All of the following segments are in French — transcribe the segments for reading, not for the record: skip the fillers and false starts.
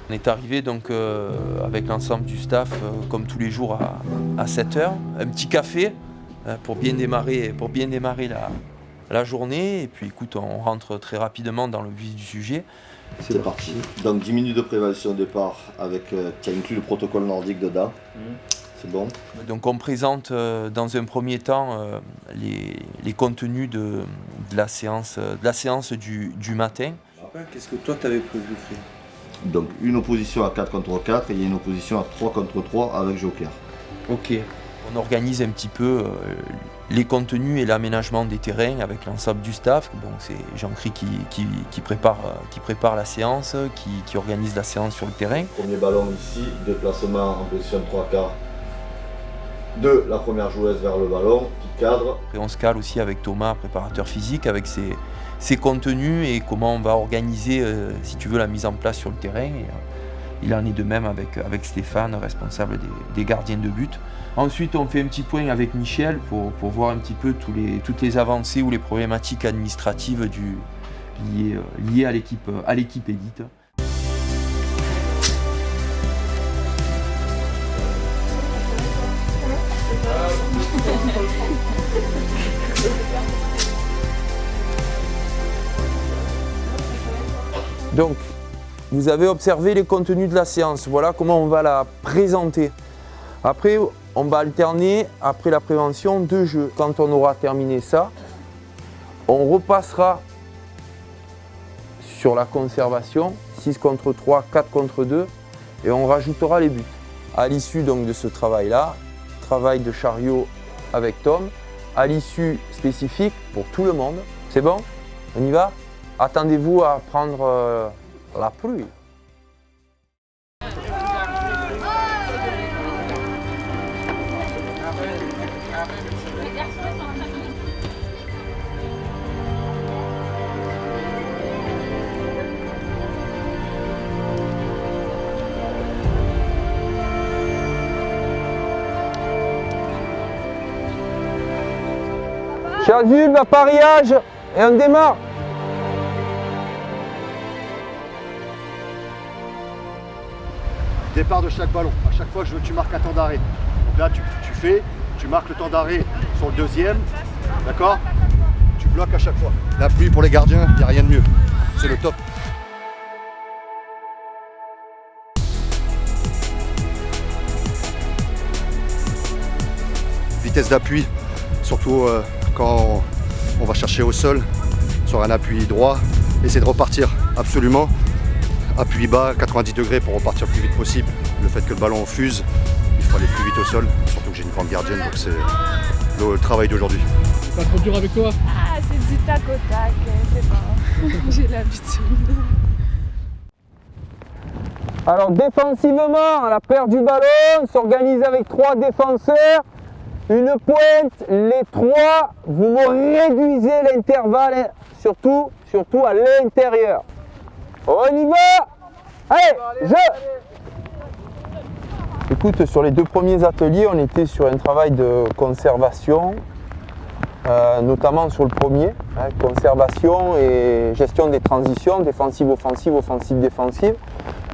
On est arrivé donc avec l'ensemble du staff comme tous les jours à 7h. Un petit café pour bien démarrer la journée. Et puis écoute, on rentre très rapidement dans le vif du sujet. C'est parti. Donc 10 minutes de préparation au départ qui a inclus le protocole nordique dedans. C'est bon. Donc on présente dans un premier temps les contenus de la séance du matin. Qu'est-ce que toi t'avais prévu faire? Donc une opposition à 4 contre 4 et il y a une opposition à 3 contre 3 avec joker. Ok. On organise un petit peu les contenus et l'aménagement des terrains avec l'ensemble du staff. Donc c'est Jean-Cri qui prépare la séance, qui organise la séance sur le terrain. Premier ballon ici, déplacement en position de 3 quarts de la première joueuse vers le ballon, qui cadre. Et on se cale aussi avec Thomas, préparateur physique, avec ses contenus et comment on va organiser, si tu veux, la mise en place sur le terrain. Et, il en est de même avec Stéphane, responsable des gardiens de but. Ensuite, on fait un petit point avec Michel pour voir un petit peu toutes les avancées ou les problématiques administratives liées à l'équipe élite. Donc, vous avez observé les contenus de la séance. Voilà comment on va la présenter. Après, on va alterner, après la prévention, 2 jeux. Quand on aura terminé ça, on repassera sur la conservation, 6 contre 3, 4 contre 2, et on rajoutera les buts. À l'issue donc de ce travail-là, travail de chariot avec Tom, à l'issue spécifique pour tout le monde. C'est bon? On y va? Attendez-vous à prendre la pluie. Chazul, appareillage et on démarre. Départ de chaque ballon. À chaque fois, je veux que tu marques un temps d'arrêt. Donc là, tu marques le temps d'arrêt sur le deuxième. D'accord? Tu bloques à chaque fois. L'appui pour les gardiens, il n'y a rien de mieux. C'est le top. Vitesse d'appui, surtout quand on va chercher au sol, sur un appui droit. Essayez de repartir absolument. Appui bas, 90 degrés pour repartir le plus vite possible. Le fait que le ballon fuse, il faut aller plus vite au sol, surtout que j'ai une grande gardienne, donc c'est le travail d'aujourd'hui. C'est pas trop dur avec toi? Ah, c'est du tac au tac, c'est bon, j'ai l'habitude. Alors défensivement, à la perte du ballon, on s'organise avec 3 défenseurs, une pointe, les 3, vous me réduisez l'intervalle, surtout à l'intérieur. On y va! Allez, jeu! Écoute, sur les 2 premiers ateliers, on était sur un travail de conservation, notamment sur le premier, conservation et gestion des transitions, défensive-offensive, offensive-défensive.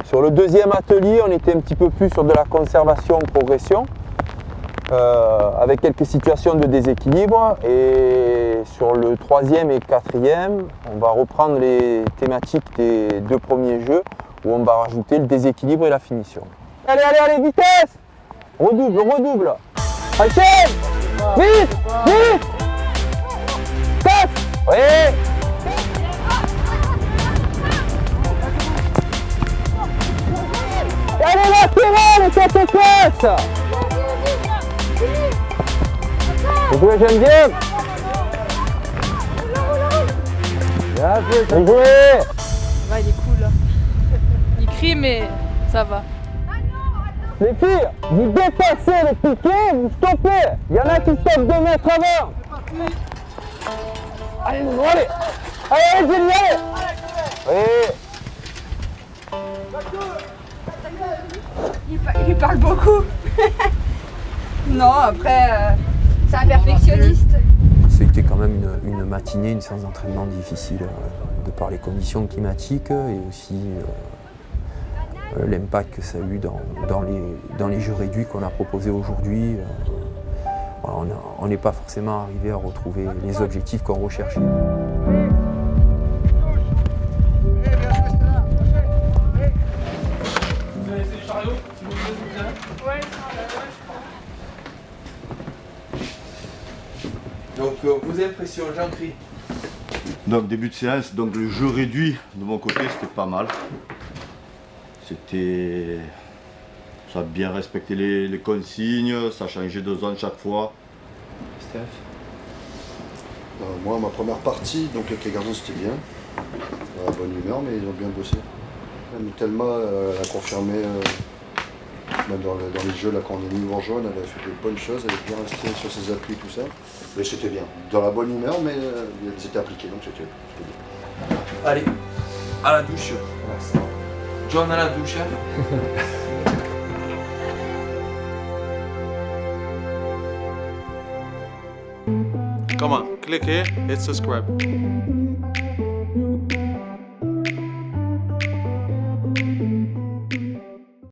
Sur le deuxième atelier, on était un petit peu plus sur de la conservation-progression, avec quelques situations de déséquilibre. Et sur le 3e et 4e, on va reprendre les thématiques des 2 premiers jeux, où on va rajouter le déséquilibre et la finition. Allez, allez, allez, vitesse! Redouble, redouble! Enchaîne! Vite! Vite! Passe! Oui! Allez là, c'est bon, les 4 passes! Joué, j'aime bien! Bien joué! Ouais, il est cool. Il crie, mais ça va. Les filles, vous dépassez le piquet, vous stoppez. Il y en a qui stoppent 2 mètres avant. Allez, allez. Allez, Julie, allez. Oui. Il parle beaucoup. Non, après, c'est un perfectionniste. C'était quand même une matinée, une séance d'entraînement difficile de par les conditions climatiques et aussi l'impact que ça a eu dans les jeux réduits qu'on a proposés aujourd'hui. Voilà, on n'est pas forcément arrivé à retrouver les objectifs qu'on recherchait. Donc vos impressions, Jean-Cri? Donc début de séance, donc le jeu réduit de mon côté c'était pas mal. Ça a bien respecté les consignes, ça a changé de zone chaque fois. Steph? Moi, ma première partie, donc avec les garçons, c'était bien. Dans la bonne humeur, mais ils ont bien bossé. Même Thelma a confirmé, même dans les jeux, là, quand on est mis en jaune, elle avait fait de bonnes choses, elle est bien restée sur ses appuis, tout ça. Mais c'était bien. Dans la bonne humeur, mais elles étaient appliquées, donc c'était bien. Allez, à la douche. John à la douche. Come on, click here, hit subscribe.